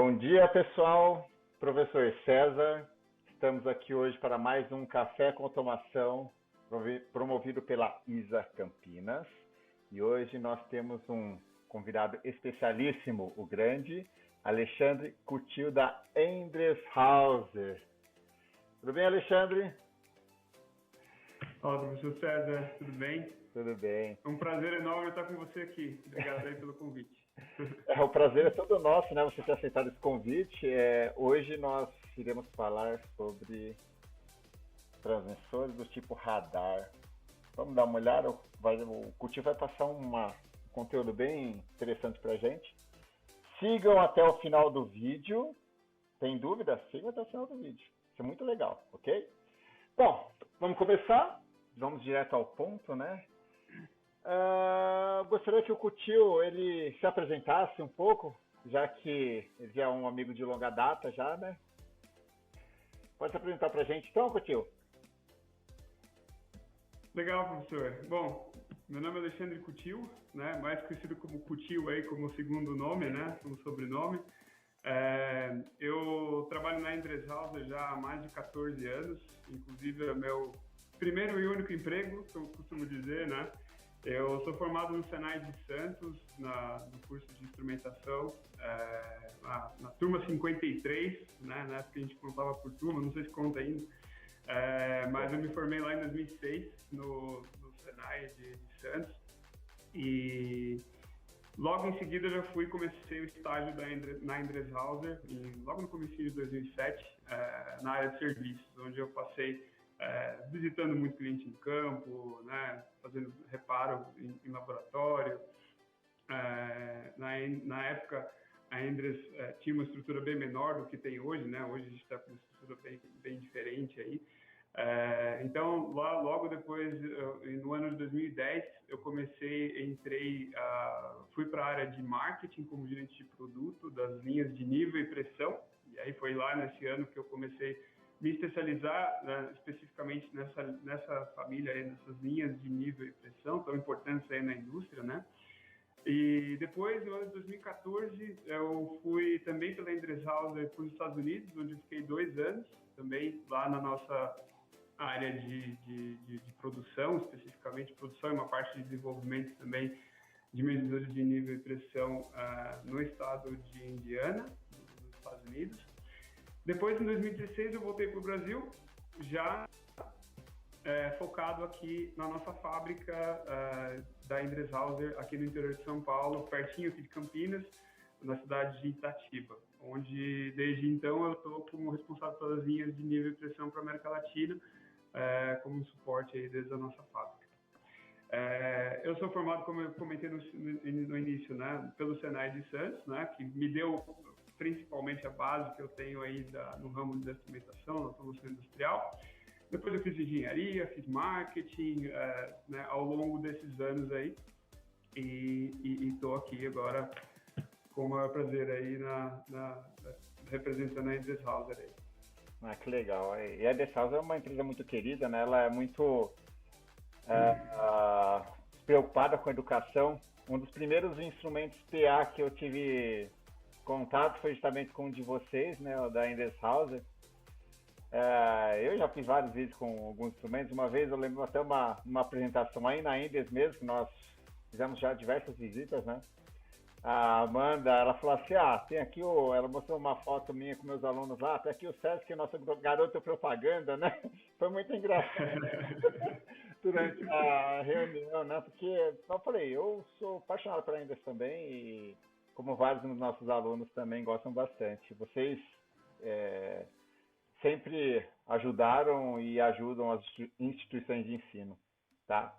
Bom dia, pessoal. Professor César, estamos aqui hoje para mais um Café com Automação promovido pela ISA Campinas. E hoje nós temos um convidado especialíssimo, o grande Alexandre Coutinho da Endreshauser. Tudo bem, Alexandre? Olá, professor César, tudo bem? Tudo bem. É um prazer enorme estar com você aqui. Obrigado aí pelo convite. O prazer é todo nosso, né? Você ter aceitado esse convite. Hoje nós iremos falar sobre transmissores do tipo radar. Vamos dar uma olhada? O Coutinho vai passar um conteúdo bem interessante para a gente. Sigam até o final do vídeo. Tem dúvida? Sigam até o final do vídeo. Isso é muito legal, ok? Bom, vamos começar. Vamos direto ao ponto, né? Gostaria que o Coutinho ele se apresentasse um pouco, já que ele já é um amigo de longa data já, né? Pode se apresentar para a gente então, Coutinho? Legal, professor. Bom, meu nome é Alexandre Coutinho, né? Mais conhecido como Coutinho aí como segundo nome, né? Como sobrenome. Eu trabalho na Endreshauser já há mais de 14 anos, inclusive é meu primeiro e único emprego, que eu costumo dizer, né? Eu sou formado no Senai de Santos, no curso de instrumentação, na turma 53, né? Na época a gente contava por turma, não sei se conta ainda, mas eu me formei lá em 2006 no Senai de Santos e logo em seguida eu já comecei o estágio na Endreshauser, logo no começo de 2007, na área de serviços, onde eu passei visitando muito cliente em campo, né, fazendo reparo em laboratório. Na época, a Endres tinha uma estrutura bem menor do que tem hoje, né? Hoje a gente está com uma estrutura bem diferente aí. Então, logo depois, no ano de 2010, eu fui para a área de marketing como gerente de produto das linhas de nível e pressão. E aí foi lá nesse ano que eu comecei me especializar, né, especificamente nessa família aí, nessas linhas de nível e pressão, tão importantes aí na indústria, né? E depois, no ano de 2014, eu fui também pela Endreshauser para os Estados Unidos, onde eu fiquei 2 anos, também lá na nossa área de produção, especificamente produção e uma parte de desenvolvimento também de medidores de nível e pressão no estado de Indiana, nos Estados Unidos. Depois, em 2016, eu voltei para o Brasil, já focado aqui na nossa fábrica da Endreshauser, aqui no interior de São Paulo, pertinho aqui de Campinas, na cidade de Itatiba, onde, desde então, eu estou como responsável pelas linhas de nível e pressão para a América Latina, como suporte aí desde a nossa fábrica. Eu sou formado, como eu comentei no início, né, pelo Senai de Santos, né, que me deu principalmente a base que eu tenho aí no ramo da instrumentação, na automação industrial. Depois eu fiz engenharia, fiz marketing, né, ao longo desses anos aí, e estou aqui agora com o maior prazer aí representando a Endreshauser aí. Que legal. E a Endreshauser é uma empresa muito querida, né? Ela é muito preocupada com a educação. Um dos primeiros instrumentos PA que eu tive contato foi justamente com um de vocês, né, o da Endreshauser. Eu já fiz vários vídeos com alguns instrumentos. Uma vez eu lembro até uma apresentação aí na Endres mesmo, que nós fizemos já diversas visitas, né? A Amanda, ela falou assim, tem aqui ela mostrou uma foto minha com meus alunos lá, tem aqui o César, que é nosso garoto propaganda, né? Foi muito engraçado durante a reunião, né? Porque, eu falei, eu sou apaixonado pela Endres também e como vários dos nossos alunos também gostam bastante. Vocês sempre ajudaram e ajudam as instituições de ensino, tá?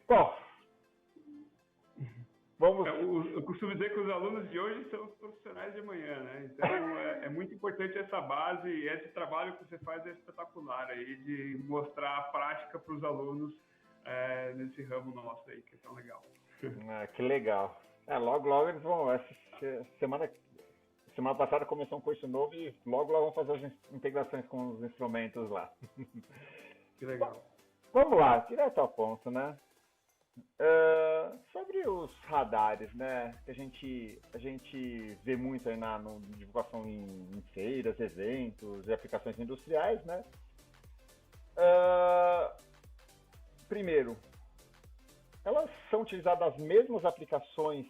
Bom, vamos... Eu costumo dizer que os alunos de hoje são os profissionais de amanhã, né? Então, é muito importante essa base e esse trabalho que você faz é espetacular aí, de mostrar a prática para os alunos nesse ramo nosso aí, que é tão legal. Que legal. Logo eles vão... Semana passada começou um curso novo e logo vão fazer as integrações com os instrumentos lá. Que legal. Vamos lá, direto ao ponto, né? Sobre os radares, né? Que a gente vê muito aí no divulgação em feiras, eventos e aplicações industriais, né? Ah, primeiro, elas são utilizadas as mesmas aplicações,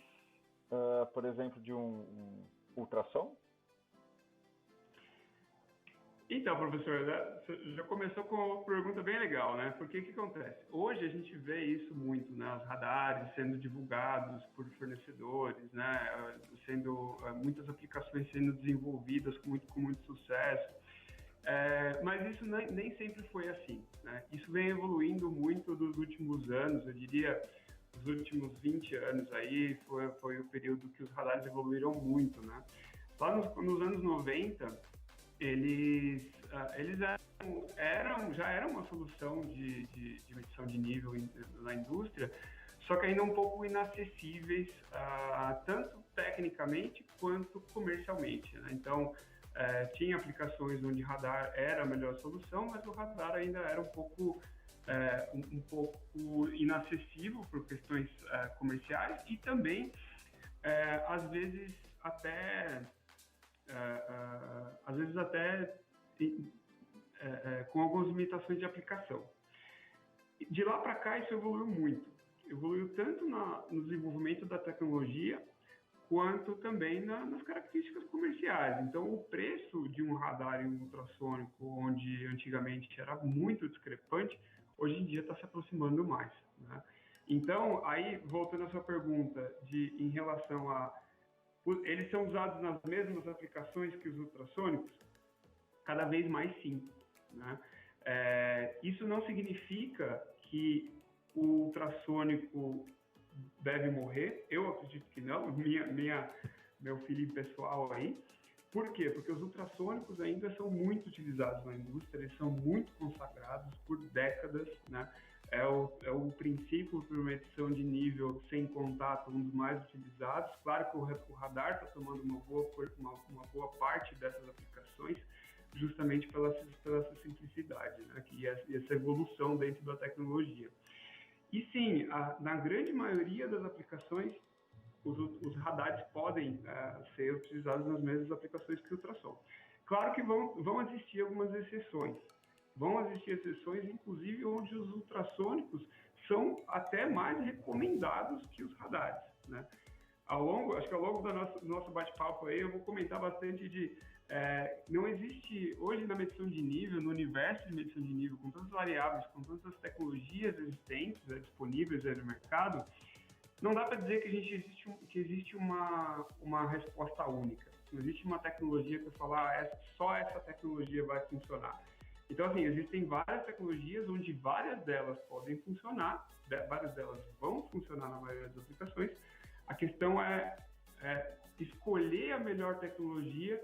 por exemplo, de um ultrassom? Então, professor, né, você já começou com uma pergunta bem legal, né? Porque o que acontece? Hoje a gente vê isso muito, né? Os radares sendo divulgados por fornecedores, né? Sendo muitas aplicações sendo desenvolvidas com muito sucesso. Mas isso nem sempre foi assim, né? Isso vem evoluindo muito dos últimos anos, eu diria, os últimos 20 anos aí foi o período que os radares evoluíram muito, né? Lá nos anos 90, eles já eram uma solução de medição de nível na indústria, só que ainda um pouco inacessíveis, tanto tecnicamente quanto comercialmente, né? Então, tinha aplicações onde radar era a melhor solução, mas o radar ainda era um pouco inacessível por questões comerciais e também, às vezes, até com algumas limitações de aplicação. De lá para cá, isso evoluiu muito. Evoluiu tanto no desenvolvimento da tecnologia, quanto também nas características comerciais. Então, o preço de um radar e um ultrassônico, onde antigamente era muito discrepante, hoje em dia está se aproximando mais, né? Então, aí, voltando à sua pergunta em relação a eles são usados nas mesmas aplicações que os ultrassônicos? Cada vez mais sim, né? Isso não significa que o ultrassônico deve morrer. Eu acredito que não, meu feeling pessoal aí. Por quê? Porque os ultrassônicos ainda são muito utilizados na indústria, eles são muito consagrados por décadas, né? É o princípio de medição de nível sem contato, um dos mais utilizados. Claro que o radar está tomando uma boa parte dessas aplicações, justamente pela essa simplicidade, né? E essa evolução dentro da tecnologia. E sim, na grande maioria das aplicações, os radares podem ser utilizados nas mesmas aplicações que o ultrassom. Claro que vão existir algumas exceções. Vão existir exceções, inclusive, onde os ultrassônicos são até mais recomendados que os radares, né? Acho que ao longo do nosso bate-papo aí, eu vou comentar bastante não existe, hoje na medição de nível, no universo de medição de nível, com tantas variáveis, com tantas tecnologias existentes, disponíveis no mercado, não dá para dizer que existe uma resposta única. Não existe uma tecnologia que falar só essa tecnologia vai funcionar. Então, assim, existem várias tecnologias onde várias delas podem funcionar, várias delas vão funcionar na maioria das aplicações. A questão é escolher a melhor tecnologia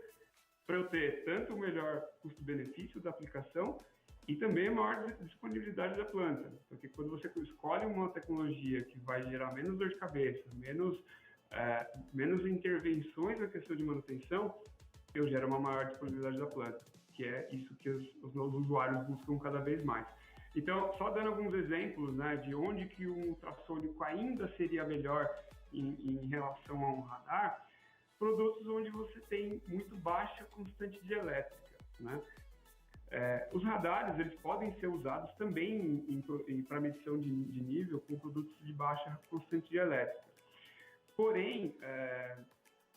para eu ter tanto o melhor custo-benefício da aplicação e também a maior disponibilidade da planta. Porque quando você escolhe uma tecnologia que vai gerar menos dor de cabeça, menos intervenções na questão de manutenção, eu gero uma maior disponibilidade da planta, que é isso que os novos usuários buscam cada vez mais. Então, só dando alguns exemplos, né, de onde que um ultrassônico ainda seria melhor em relação a um radar, produtos onde você tem muito baixa constante de elétrica, né? Os radares, eles podem ser usados também para medição de nível com produtos de baixa constante de elétrica. Porém,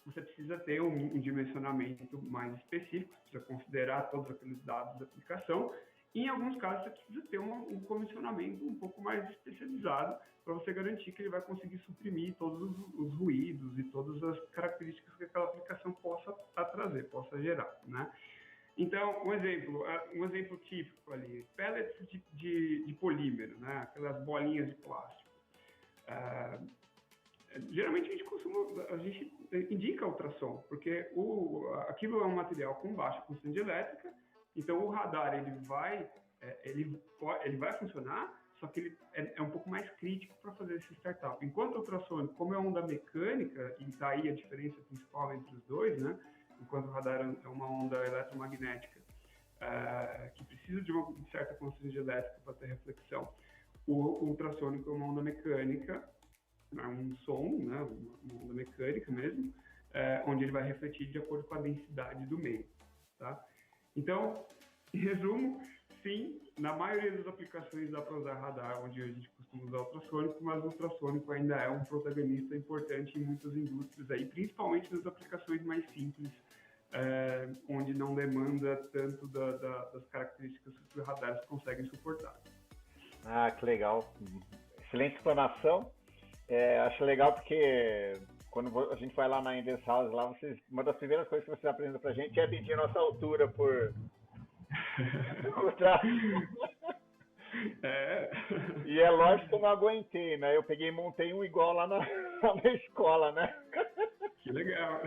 você precisa ter um dimensionamento mais específico, precisa considerar todos aqueles dados da aplicação. E, em alguns casos, você precisa ter um comissionamento um pouco mais especializado para você garantir que ele vai conseguir suprimir todos os ruídos e todas as características que aquela aplicação possa trazer, possa gerar, né? Então, um exemplo típico ali, pellets de polímero, né? Aquelas bolinhas de plástico. Geralmente a gente indica ultrassom, porque aquilo é um material com baixa constante elétrica, então o radar ele vai funcionar, só que ele é um pouco mais crítico para fazer esse startup. Enquanto o ultrassônico, como é onda mecânica, e está aí a diferença principal entre os dois, né? Enquanto o radar é uma onda eletromagnética, que precisa de uma certa constante elétrica para ter reflexão. o ultrassônico é uma onda mecânica, é um som, né, uma onda mecânica mesmo, onde ele vai refletir de acordo com a densidade do meio, tá? Então, em resumo, sim, na maioria das aplicações dá para usar radar, onde a gente costuma usar ultrassônico, mas o ultrassônico ainda é um protagonista importante em muitas indústrias, aí, principalmente nas aplicações mais simples, onde não demanda tanto das características que os radares conseguem suportar. Ah, que legal. Excelente explanação. Acho legal porque quando a gente vai lá na Indes House, lá uma das primeiras coisas que você apresenta pra gente é medir nossa altura por ultrassom. E é lógico que eu não aguentei, né? Eu peguei e montei um igual lá na escola, né? Que legal.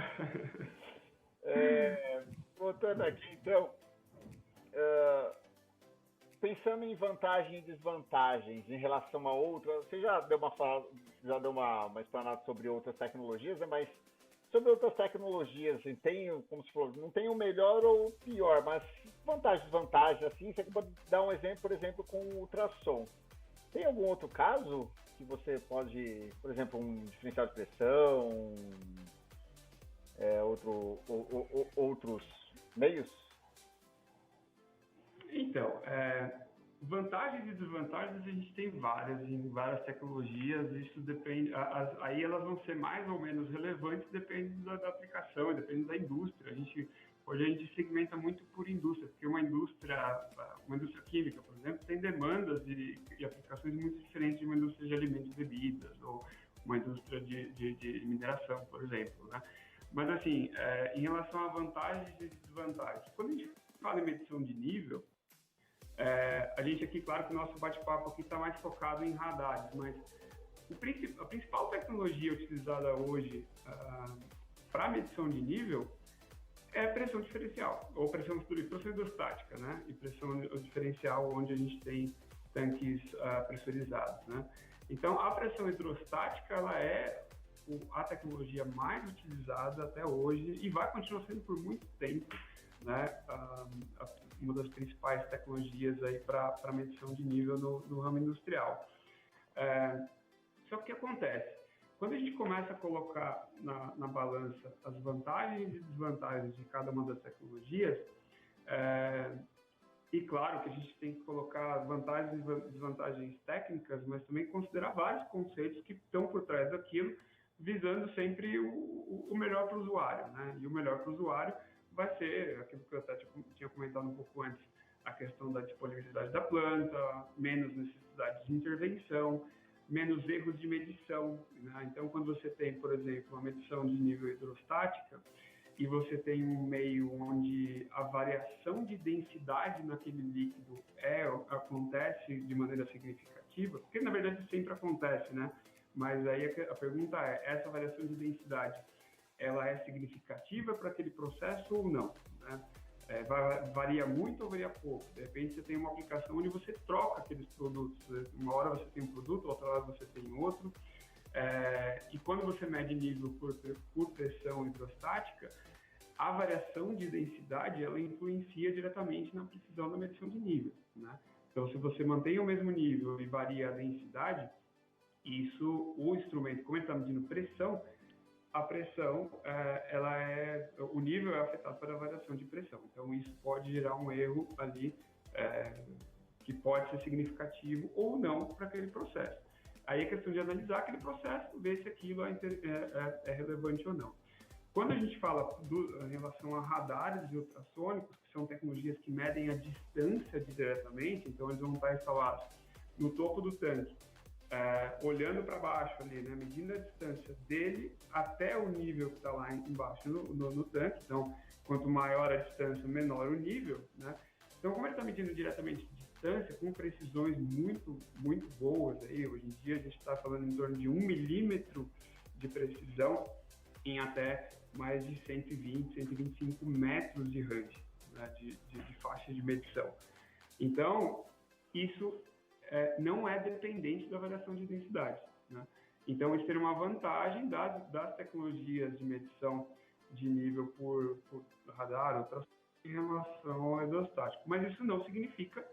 Voltando aqui, então, pensando em vantagens e desvantagens em relação a outras, você já deu uma explanada sobre outras tecnologias, né? Mas sobre outras tecnologias, como se falou, não tem o melhor ou o pior, mas vantagens e desvantagens, assim, você pode dar um exemplo, por exemplo, com o ultrassom. Tem algum outro caso que você pode, por exemplo, um diferencial de pressão, outros meios? Então, vantagens e desvantagens a gente tem várias em várias tecnologias. Isso depende, aí elas vão ser mais ou menos relevantes, depende da aplicação, depende da indústria. Hoje a gente segmenta muito por indústria, porque uma indústria química, por exemplo, tem demandas e aplicações muito diferentes de uma indústria de alimentos e bebidas ou uma indústria de mineração, por exemplo, né? Mas assim, em relação a vantagens e desvantagens, quando a gente fala em medição de nível, a gente aqui, claro que o nosso bate-papo aqui está mais focado em radares, mas a principal tecnologia utilizada hoje para medição de nível é pressão diferencial, ou pressão hidrostática, né? E pressão diferencial, onde a gente tem tanques pressurizados, né? Então, a pressão hidrostática, ela é a tecnologia mais utilizada até hoje e vai continuar sendo por muito tempo, né? Uma das principais tecnologias aí para medição de nível no ramo industrial. Só que o que acontece? Quando a gente começa a colocar na balança as vantagens e desvantagens de cada uma das tecnologias, e claro que a gente tem que colocar vantagens e desvantagens técnicas, mas também considerar vários conceitos que estão por trás daquilo, visando sempre o melhor para o usuário, né? E o melhor para o usuário vai ser aquilo que eu até tinha comentado um pouco antes, a questão da disponibilidade da planta, menos necessidade de intervenção, menos erros de medição, né? Então, quando você tem, por exemplo, uma medição de nível hidrostática e você tem um meio onde a variação de densidade naquele líquido acontece de maneira significativa, porque na verdade sempre acontece, né? Mas aí a pergunta essa variação de densidade, ela é significativa para aquele processo ou não, né? Varia muito ou varia pouco. De repente você tem uma aplicação onde você troca aqueles produtos, né? Uma hora você tem um produto, outra hora você tem outro. E quando você mede nível por pressão hidrostática, a variação de densidade ela influencia diretamente na precisão da medição de nível, né? Então, se você mantém o mesmo nível e varia a densidade, o instrumento, como ele está medindo pressão, a pressão, o nível é afetado pela variação de pressão. Então, isso pode gerar um erro ali que pode ser significativo ou não para aquele processo. Aí é questão de analisar aquele processo, ver se aquilo é relevante ou não. Quando a gente fala em relação a radares e ultrassônicos, que são tecnologias que medem a distância diretamente, então eles vão estar instalados no topo do tanque, olhando para baixo ali, né, medindo a distância dele até o nível que está lá embaixo no tanque. Então, quanto maior a distância, menor o nível, né? Então, como ele está medindo diretamente distância, com precisões muito, muito boas, aí, hoje em dia a gente está falando em torno de 1 milímetro de precisão em até mais de 120, 125 metros de range, né, de faixa de medição. Então, isso não é dependente da variação de densidade, né? Então, isso seria uma vantagem das tecnologias de medição de nível por radar, ultrassônico, em relação ao hidrostático. Mas isso não significa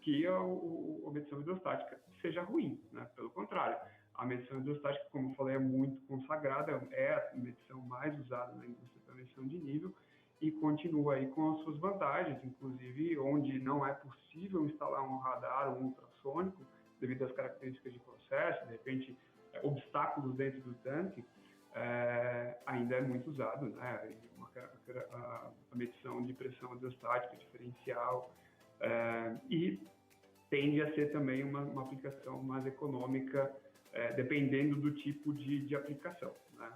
que a medição hidrostática seja ruim, né? Pelo contrário, a medição hidrostática, como eu falei, é muito consagrada, é a medição mais usada na indústria para medição de nível e continua aí com as suas vantagens, inclusive onde não é possível instalar um radar ou um ultrassônico devido às características de processo, de repente obstáculos dentro do tanque, ainda é muito usado, né? A medição de pressão hidrostática diferencial e tende a ser também uma aplicação mais econômica, dependendo do tipo de aplicação, né?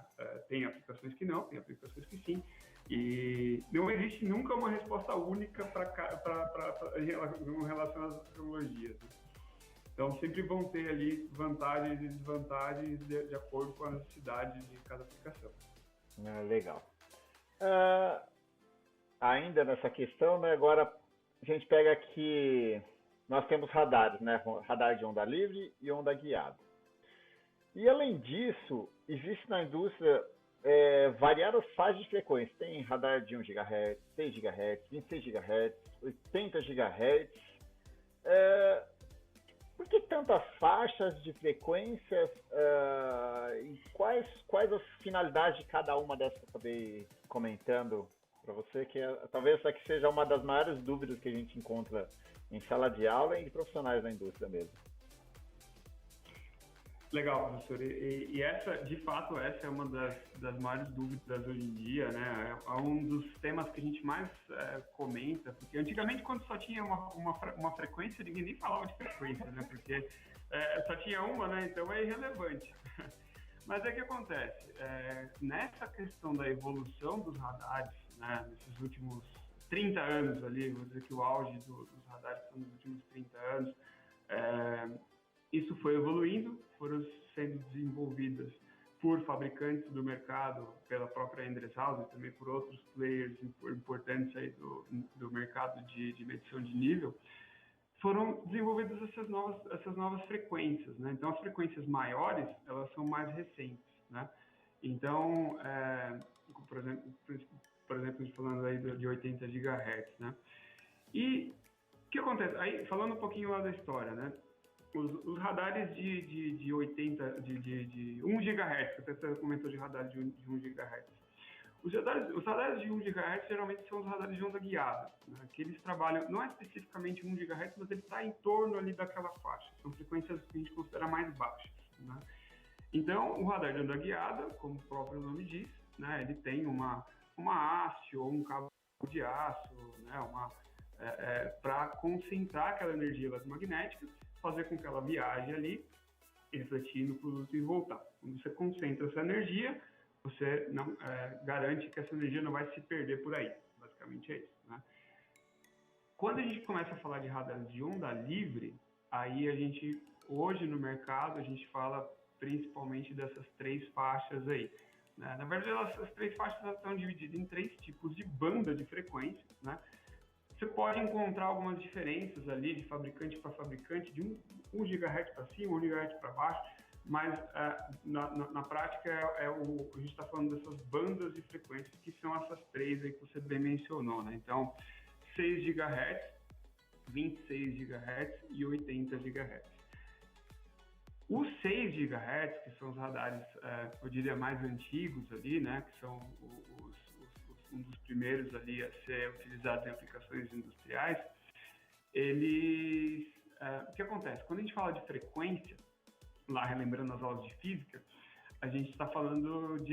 Tem aplicações que não, tem aplicações que sim, e não existe nunca uma resposta única em relação às tecnologias, né? Então, sempre vão ter ali vantagens e desvantagens de acordo com a necessidade de cada aplicação. Legal. Ainda nessa questão, né, agora a gente pega aqui, nós temos radares, né, radar de onda livre e onda guiada. E além disso, existe na indústria variadas faixas de frequência. Tem radar de 1 GHz, 6 GHz, 26 GHz, 80 GHz. Por que tantas faixas de frequências e quais as finalidades de cada uma dessas? Acabei comentando para você, que talvez essa que seja uma das maiores dúvidas que a gente encontra em sala de aula e de profissionais da indústria mesmo. Legal, professor. E essa, de fato, essa é uma das maiores dúvidas hoje em dia, né? É um dos temas que a gente mais comenta, porque antigamente, quando só tinha uma frequência, ninguém nem falava de frequência, né? Porque só tinha uma, né? Então é irrelevante. Mas o que acontece? Nessa questão da evolução dos radares, né? Nesses últimos 30 anos ali, vou dizer que o auge dos radares são nos últimos 30 anos, isso foi evoluindo, foram sendo desenvolvidas por fabricantes do mercado, pela própria Endress-Hauser, também por outros players importantes aí do mercado de medição de nível, foram desenvolvidas essas novas frequências, né? Então, as frequências maiores, elas são mais recentes, né? Então, por exemplo, falando aí de 80 GHz, né? E o que acontece? Aí, falando um pouquinho lá da história, né? Os radares de 1 GHz, você comentou de radar de 1 GHz. Os radares de 1 GHz geralmente são os radares de onda guiada, né? Que eles trabalham, não é especificamente 1 GHz, mas ele está em torno ali daquela faixa. São frequências que a gente considera mais baixas, né? Então, o radar de onda guiada, como o próprio nome diz, né? Ele tem uma haste ou um cabo de aço, né? Para concentrar aquela energia eletromagnética, fazer com que ela viaje ali, refletir no produto e voltar. Quando você concentra essa energia, você não garante que essa energia não vai se perder por aí. Basicamente é isso, né? Quando a gente começa a falar de radares de onda livre, aí hoje no mercado, a gente fala principalmente dessas 3 faixas aí, né? Na verdade, essas 3 faixas estão divididas em 3 tipos de banda de frequência, né? Você pode encontrar algumas diferenças ali de fabricante para fabricante, de 1 GHz para cima, 1 GHz para baixo, mas na prática a gente está falando dessas bandas de frequências, que são essas 3 aí que você bem mencionou, né? Então, 6 GHz, 26 GHz e 80 GHz. Os 6 GHz, que são os radares, eu diria, mais antigos ali, né? Que são um dos primeiros ali a ser utilizados em aplicações industriais, o que acontece? Quando a gente fala de frequência, lá relembrando as aulas de física, a gente está falando,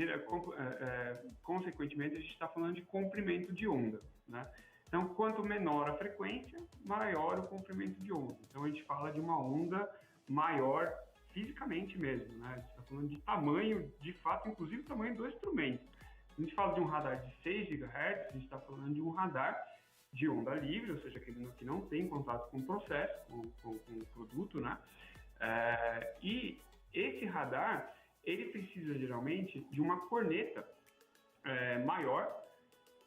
consequentemente, a gente está falando de comprimento de onda, né? Então, quanto menor a frequência, maior o comprimento de onda. Então, a gente fala de uma onda maior fisicamente mesmo, né? A gente está falando de tamanho, de fato, inclusive o tamanho do instrumento. A gente fala de um radar de 6 GHz, a gente está falando de um radar de onda livre, ou seja, aquele que não tem contato com o processo, com o produto, né? E esse radar, ele precisa geralmente de uma corneta maior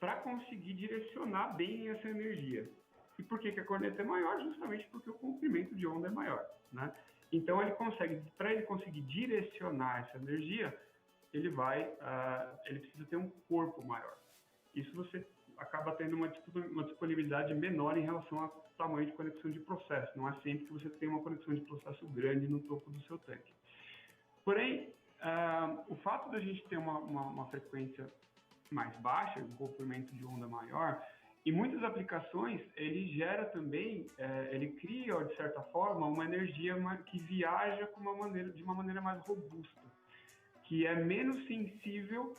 para conseguir direcionar bem essa energia. E por que a corneta é maior? Justamente porque o comprimento de onda é maior, né? Então, para ele conseguir direcionar essa energia, ele precisa ter um corpo maior. Isso acaba tendo uma disponibilidade menor em relação ao tamanho de conexão de processo. Não é sempre que você tem uma conexão de processo grande no topo do seu tanque. Porém, o fato da gente ter uma frequência mais baixa, um comprimento de onda maior, em muitas aplicações ele gera também, ele cria, de certa forma, uma energia que viaja de uma maneira mais robusta, que é menos sensível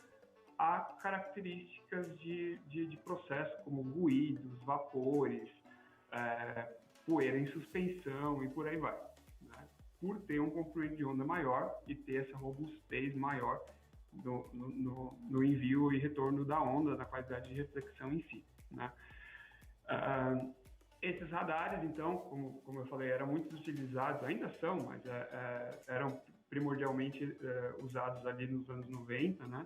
a características de processo, como ruídos, vapores, poeira em suspensão e por aí vai, né? Por ter um comprimento de onda maior e ter essa robustez maior no envio e retorno da onda, na qualidade de reflexão em si, né? Esses radares, então, como eu falei, eram muito utilizados, ainda são, mas eram primordialmente usados ali nos anos 90, né?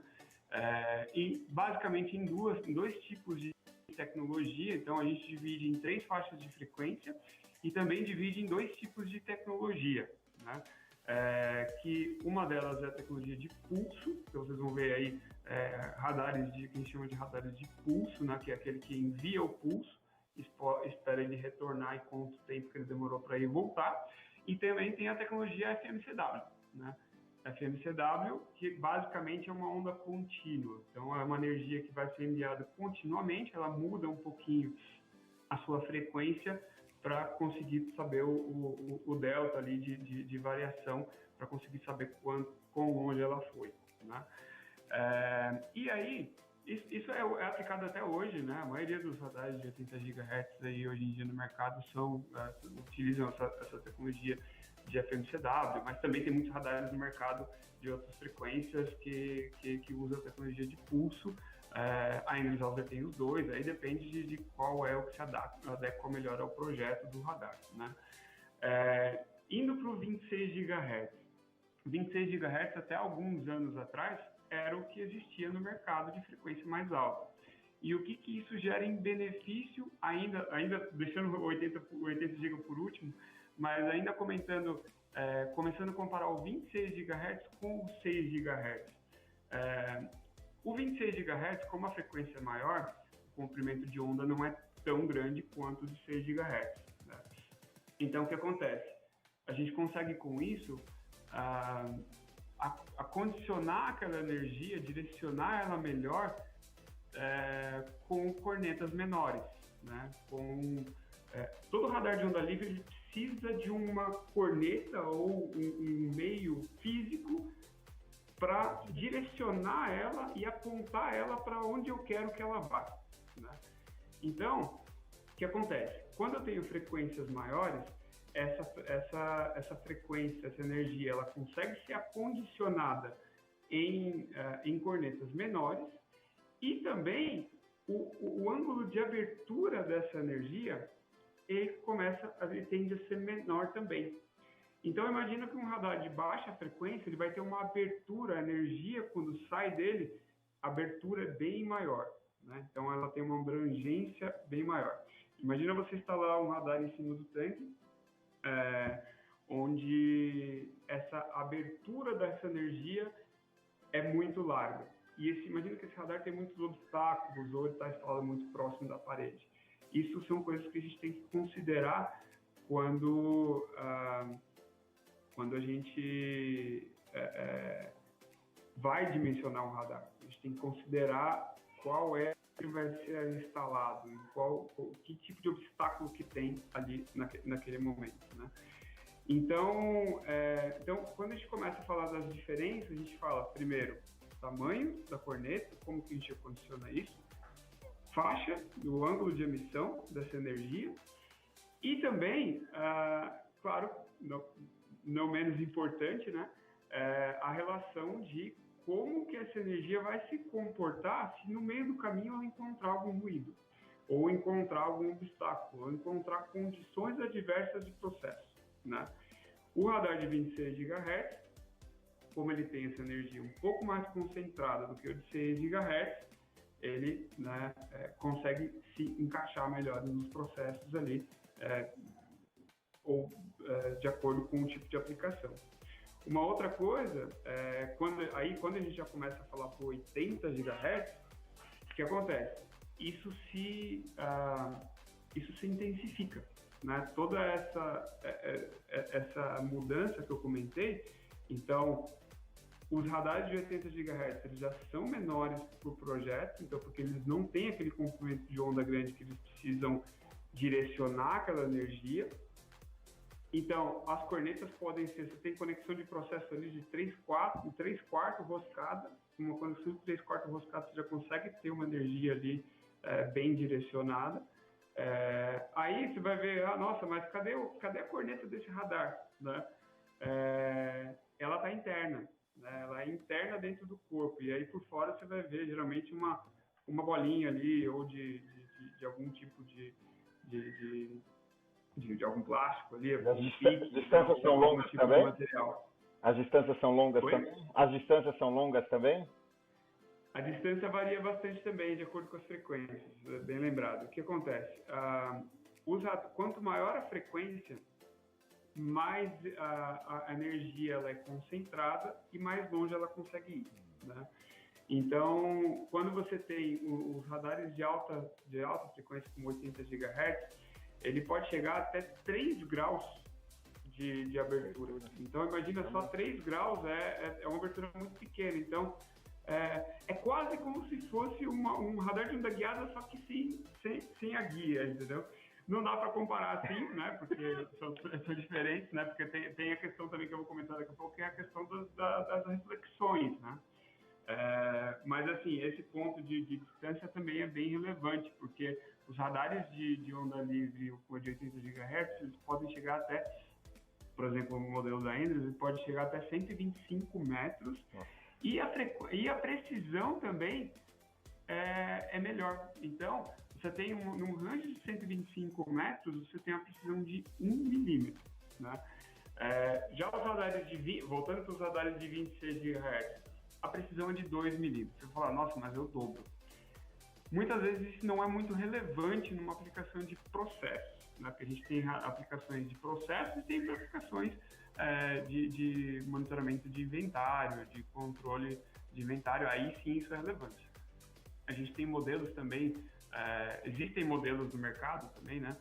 E basicamente em dois tipos de tecnologia. Então a gente divide em 3 faixas de frequência e também divide em 2 tipos de tecnologia, né? Que uma delas é a tecnologia de pulso, então vocês vão ver aí radares que a gente chama de radares de pulso, né? Que é aquele que envia o pulso, espera ele retornar e conta o tempo que ele demorou para ir e voltar. E também tem a tecnologia FMCW, né? FMCW, que basicamente é uma onda contínua. Então, é uma energia que vai ser enviada continuamente, ela muda um pouquinho a sua frequência para conseguir saber o delta ali de variação, para conseguir saber quão longe ela foi, né? E aí, isso é aplicado até hoje, né? A maioria dos radares de 80 GHz aí hoje em dia no mercado utilizam essa tecnologia de FMCW, mas também tem muitos radares no mercado de outras frequências que usam a tecnologia de pulso. A Indes Hauser tem os dois, aí depende de qual é o que se adequa melhor ao projeto do radar, né? Indo para o 26 GHz. 26 GHz até alguns anos atrás era o que existia no mercado de frequência mais alta. E o que isso gera em benefício, ainda deixando o 80 GB por último, mas ainda começando a comparar o 26 GHz com o 6 GHz. O 26 GHz, como a frequência é maior, o comprimento de onda não é tão grande quanto o de 6 GHz, né? Então, o que acontece? A gente consegue, com isso, condicionar aquela energia, direcionar ela melhor com cornetas menores, né? Todo radar de onda livre ele precisa de uma corneta ou um meio físico para direcionar ela e apontar ela para onde eu quero que ela vá, né? Então, o que acontece? Quando eu tenho frequências maiores, essa frequência, essa energia, ela consegue ser acondicionada em cornetas menores e também o ângulo de abertura dessa energia ele tende a ser menor também. Então, imagina que um radar de baixa frequência, ele vai ter uma abertura, a energia, quando sai dele, a abertura é bem maior, né? Então, ela tem uma abrangência bem maior. Imagina você instalar um radar em cima do tanque, onde essa abertura dessa energia é muito larga. E imagina que esse radar tem muitos obstáculos, ou ele está instalado muito próximo da parede. Isso são coisas que a gente tem que considerar quando a gente vai dimensionar um radar. A gente tem que considerar qual que vai ser instalado, que tipo de obstáculo que tem ali naquele momento, né? Então, quando a gente começa a falar das diferenças, a gente fala, primeiro, tamanho da corneta, como que a gente condiciona isso, faixa do ângulo de emissão dessa energia e também, claro, não menos importante, né, a relação de como que essa energia vai se comportar se no meio do caminho ela encontrar algum ruído, ou encontrar algum obstáculo, ou encontrar condições adversas de processo, né? O radar de 26 GHz, como ele tem essa energia um pouco mais concentrada do que o de 6 GHz, ele, né, consegue se encaixar melhor nos processos ali, de acordo com o tipo de aplicação. Uma outra coisa, quando a gente já começa a falar por 80 GHz, o que acontece? isso se intensifica, né? Toda essa mudança que eu comentei, então, os radares de 80 GHz eles já são menores para o projeto, então, porque eles não têm aquele comprimento de onda grande que eles precisam direcionar aquela energia. Então, as cornetas podem ser, você tem conexão de processo ali de 3 quartos roscada, uma conexão de 3 quartos roscada você já consegue ter uma energia ali bem direcionada. Aí você vai ver, nossa, mas cadê a corneta desse radar? Né? Ela está interna, né? Ela é interna dentro do corpo, e aí por fora você vai ver geralmente uma bolinha ali, ou de algum tipo de algum plástico ali, As distâncias são longas tipo também? de material. As distâncias são longas também? As distâncias são longas também? A distância varia bastante também, de acordo com as frequências, bem lembrado. O que acontece? Quanto maior a frequência, mais a energia ela é concentrada e mais longe ela consegue ir, né? Então, quando você tem os radares de alta frequência, como 80 GHz, ele pode chegar até 3 graus de abertura. Então, imagina só 3 graus, é uma abertura muito pequena. Então, é quase como se fosse um radar de onda guiada, só que sem a guia, entendeu? Não dá para comparar assim, né? Porque são diferentes, né? Porque tem a questão também que eu vou comentar daqui a pouco, que é a questão das reflexões, né? Mas assim, esse ponto de distância também é bem relevante, porque os radares de onda livre de 80 GHz, eles podem chegar até, por exemplo, o modelo da Endress, ele pode chegar até 125 metros, e a precisão também é melhor. Então, você tem num range de 125 metros, você tem a precisão de 1 milímetro, né? Já os radares voltando para os radares de 26 GHz, a precisão é de 2 milímetros. Você fala, nossa, mas eu dobro. Muitas vezes isso não é muito relevante numa aplicação de processo, né? Porque a gente tem aplicações de processo e tem aplicações de monitoramento de inventário, de controle de inventário, aí sim isso é relevante. A gente tem modelos também, existem modelos no mercado também, né?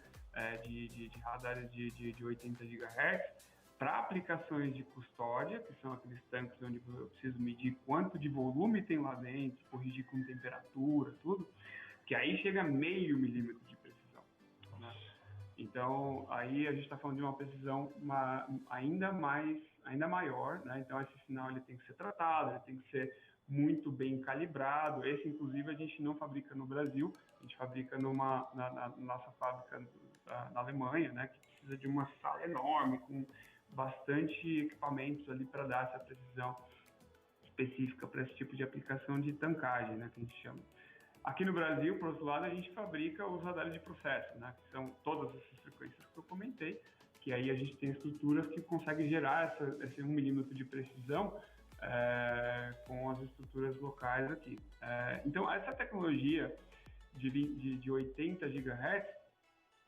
De radares de 80 GHz, para aplicações de custódia, que são aqueles tanques onde eu preciso medir quanto de volume tem lá dentro, corrigir com temperatura, tudo, que aí chega a meio milímetro de precisão, né? Então, aí a gente está falando de uma precisão ainda maior, né? Então, esse sinal ele tem que ser tratado, ele tem que ser muito bem calibrado. Esse, inclusive, a gente não fabrica no Brasil, a gente fabrica na nossa fábrica na Alemanha, né? Que precisa de uma sala enorme, com bastante equipamentos ali para dar essa precisão específica para esse tipo de aplicação de tancagem, né, que a gente chama. Aqui no Brasil, por outro lado, a gente fabrica os radares de processo, né, que são todas essas frequências que eu comentei, que aí a gente tem estruturas que conseguem gerar esse 1 milímetro de precisão com as estruturas locais aqui. Então, essa tecnologia de 80 GHz,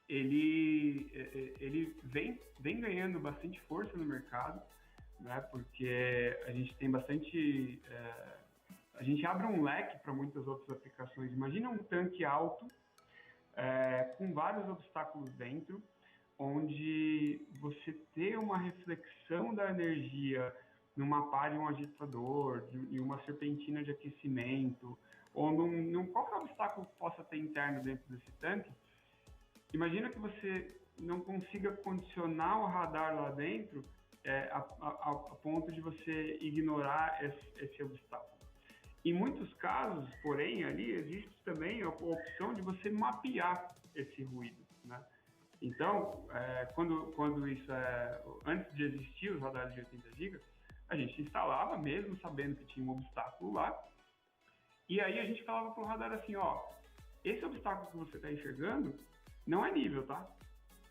ele vem ganhando bastante força no mercado, né? Porque a gente tem bastante... a gente abre um leque para muitas outras aplicações. Imagina um tanque alto, com vários obstáculos dentro, onde você ter uma reflexão da energia numa pá de um agitador, em uma serpentina de aquecimento, ou num qualquer obstáculo que possa ter interno dentro desse tanque. Imagina que você não consiga condicionar o radar lá dentro a ponto de você ignorar esse obstáculo. Em muitos casos, porém, ali existe também a opção de você mapear esse ruído, né? Então, quando isso antes de existir os radares de 80 GB, a gente instalava mesmo sabendo que tinha um obstáculo lá, e aí a gente falava para o radar assim, esse obstáculo que você está enxergando não é nível, tá?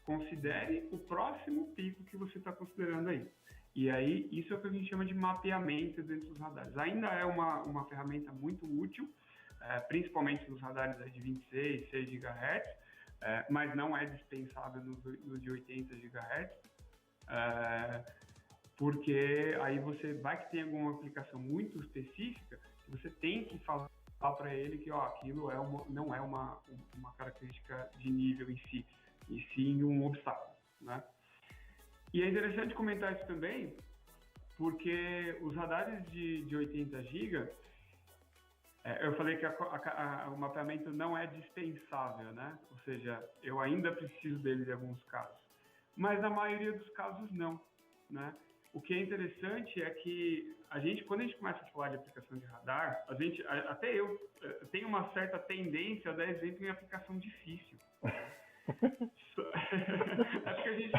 Considere o próximo pico que você está considerando aí. E aí, isso é o que a gente chama de mapeamento dentro dos radares. Ainda é uma ferramenta muito útil, principalmente nos radares de 26, 6 GHz, mas não é dispensável nos de 80 GHz, porque aí você vai que tem alguma aplicação muito específica, você tem que falar para ele que aquilo não é uma característica de nível em si, e sim um obstáculo, né? E é interessante comentar isso também, porque os radares de 80 GB, eu falei que o mapeamento não é dispensável, né? Ou seja, eu ainda preciso dele em alguns casos, mas na maioria dos casos não, né? O que é interessante é que quando a gente começa a falar de aplicação de radar, até eu tenho uma certa tendência a dar exemplo em aplicação difícil. Acho que a gente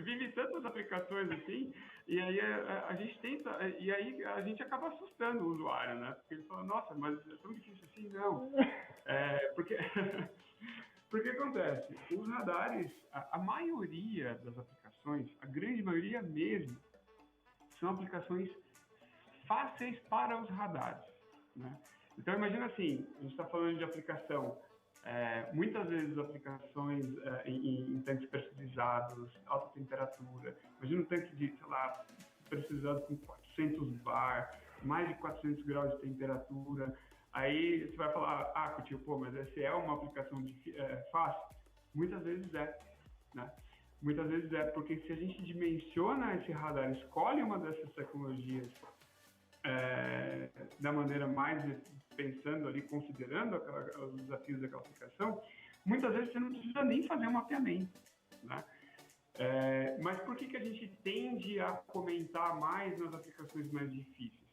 vive tantas aplicações assim, e aí a gente tenta, e aí a gente acaba assustando o usuário, né? Porque ele fala, nossa, mas é tão difícil assim? Não. Porque acontece, os radares, a maioria das aplicações, a grande maioria mesmo, são aplicações fáceis para os radares, né? Então imagina assim, a gente está falando de aplicação, muitas vezes aplicações em tanques pressurizados, alta temperatura. Imagina um tanque de, sei lá, pressurizado com 400 bar, mais de 400 graus de temperatura. Aí você vai falar, Coutinho, pô, mas essa é uma aplicação fácil? Muitas vezes é, né? Muitas vezes é, porque se a gente dimensiona esse radar, escolhe uma dessas tecnologias da maneira mais pensando ali, considerando os desafios daquela aplicação, muitas vezes você não precisa nem fazer um mapeamento, né? Mas por que a gente tende a comentar mais nas aplicações mais difíceis?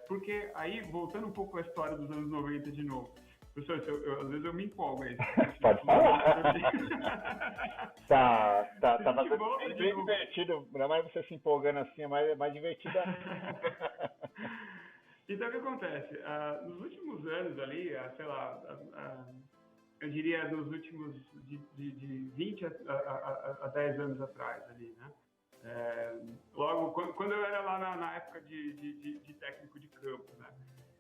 Porque aí, voltando um pouco à história dos anos 90 de novo, professor, às vezes eu me empolgo aí. Pode falar. Tá bem divertido, ainda mais você se empolgando assim, é mais divertido. Então, o que acontece? Nos últimos anos ali, sei lá, eu diria nos últimos de 20 a 10 anos atrás ali, né? Logo, quando eu era lá na época de técnico de campo, né?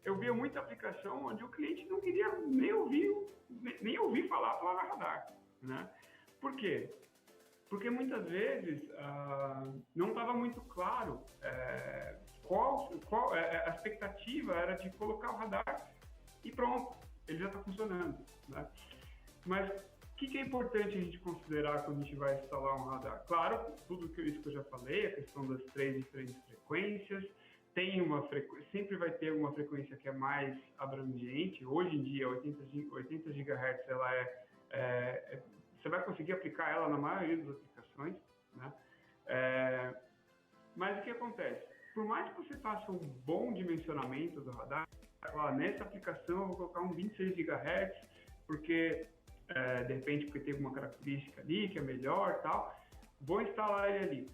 Eu via muita aplicação onde o cliente não queria nem ouvir falar a palavra radar, né? Por quê? Porque muitas vezes não estava muito claro a expectativa era de colocar o radar e pronto, ele já está funcionando, né? Mas o que é importante a gente considerar quando a gente vai instalar um radar? Claro, tudo isso que eu já falei, a questão das 3 diferentes frequências, sempre vai ter uma frequência que é mais abrangente. Hoje em dia, 80 GHz, ela você vai conseguir aplicar ela na maioria das aplicações, né? Mas o que acontece? Por mais que você faça um bom dimensionamento do radar, nessa aplicação eu vou colocar um 26 GHz, porque de repente porque tem alguma característica ali que é melhor, tal, vou instalar ele ali.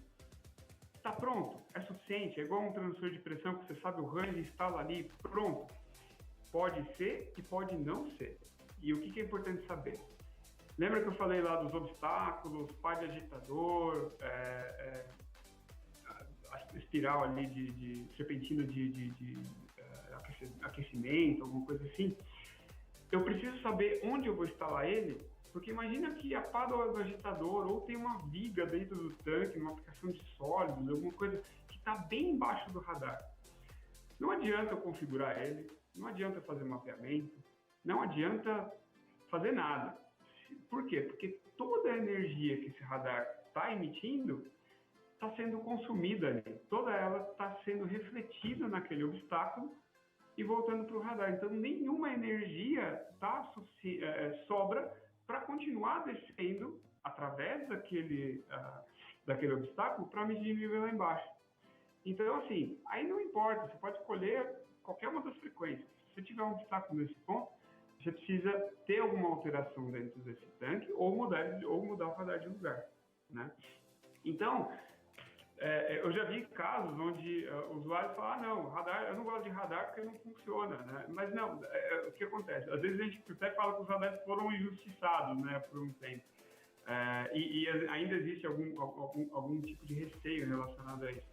Está pronto? É suficiente? É igual um transdutor de pressão que você sabe o range, instala ali, pronto. Pode ser e pode não ser. E o que é importante saber? Lembra que eu falei lá dos obstáculos, pá de agitador, a espiral ali de serpentina de aquecimento, alguma coisa assim? Eu preciso saber onde eu vou instalar ele, porque imagina que a pá do agitador ou tem uma viga dentro do tanque, uma aplicação de sólidos, alguma coisa que está bem embaixo do radar. Não adianta eu configurar ele, não adianta fazer mapeamento, não adianta fazer nada. Por quê? Porque toda a energia que esse radar está emitindo está sendo consumida ali. Toda ela está sendo refletida naquele obstáculo e voltando para o radar. Então, nenhuma energia sobra para continuar descendo através daquele obstáculo para medir nível lá embaixo. Então, assim, aí não importa, você pode escolher qualquer uma das frequências. Se você tiver um obstáculo nesse ponto, você precisa ter alguma alteração dentro desse tanque ou mudar o radar de lugar, né? Então, eu já vi casos onde usuários falam, não, radar, eu não gosto de radar porque não funciona, né? Mas não, o que acontece? Às vezes a gente até fala que os radares foram injustiçados, né, por um tempo. E ainda existe algum tipo de receio relacionado a isso.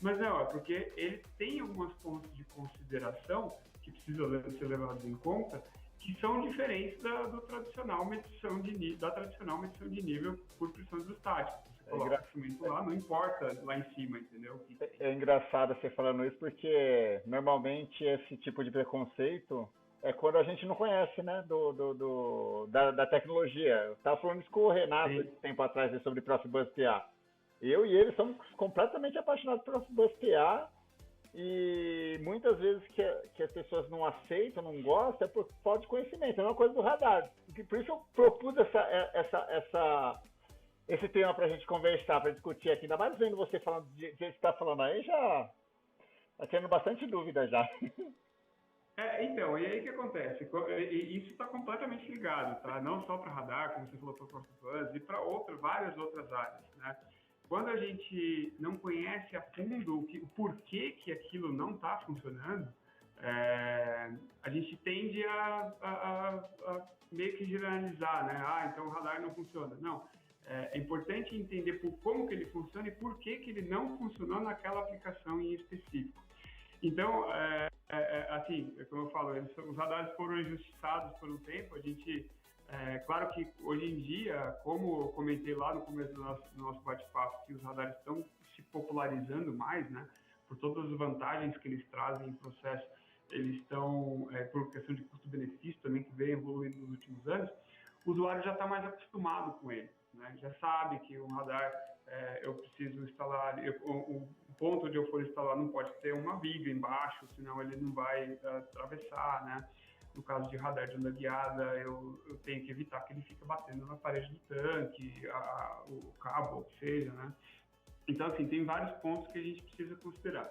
Mas não, é porque ele tem alguns pontos de consideração que precisam ser levados em conta, que são diferentes da tradicional medição de nível por pressão hidrostática. Você coloca o instrumento lá, não importa lá em cima, entendeu? É engraçado você falando isso, porque normalmente esse tipo de preconceito é quando a gente não conhece, né, da tecnologia. Eu estava falando isso com o Renato Sim. tempo atrás sobre Profibus PA. Eu e ele somos completamente apaixonados por Profibus PA e muitas vezes que as pessoas não aceitam, não gostam, é por falta de conhecimento. É uma coisa do radar. Por isso eu propus esse tema para a gente conversar, para discutir aqui. Ainda mais vendo você falando de que você está falando aí, já está tendo bastante dúvida já. Então, e aí o que acontece? Isso está completamente ligado, tá? Não só para radar, como você falou, para Profibus, e para várias outras áreas, né? Quando a gente não conhece a fundo o porquê que aquilo não está funcionando, a gente tende a meio que generalizar, né? Ah, então o radar não funciona. Não. É importante entender como que ele funciona e por que que ele não funcionou naquela aplicação em específico. Então, assim, como eu falo, os radares foram injustiçados por um tempo. A gente, claro que hoje em dia, como eu comentei lá no começo do nosso bate-papo, que os radares estão se popularizando mais, né? Por todas as vantagens que eles trazem em processo, eles estão, por questão de custo-benefício também, que vem evoluindo nos últimos anos, o usuário já está mais acostumado com ele, né? Já sabe que o radar, eu preciso instalar, o ponto onde eu for instalar não pode ter uma viga embaixo, senão ele não vai atravessar, né? No caso de radar de onda guiada, eu tenho que evitar que ele fique batendo na parede do tanque, o cabo, o que seja, né? Então, assim, tem vários pontos que a gente precisa considerar.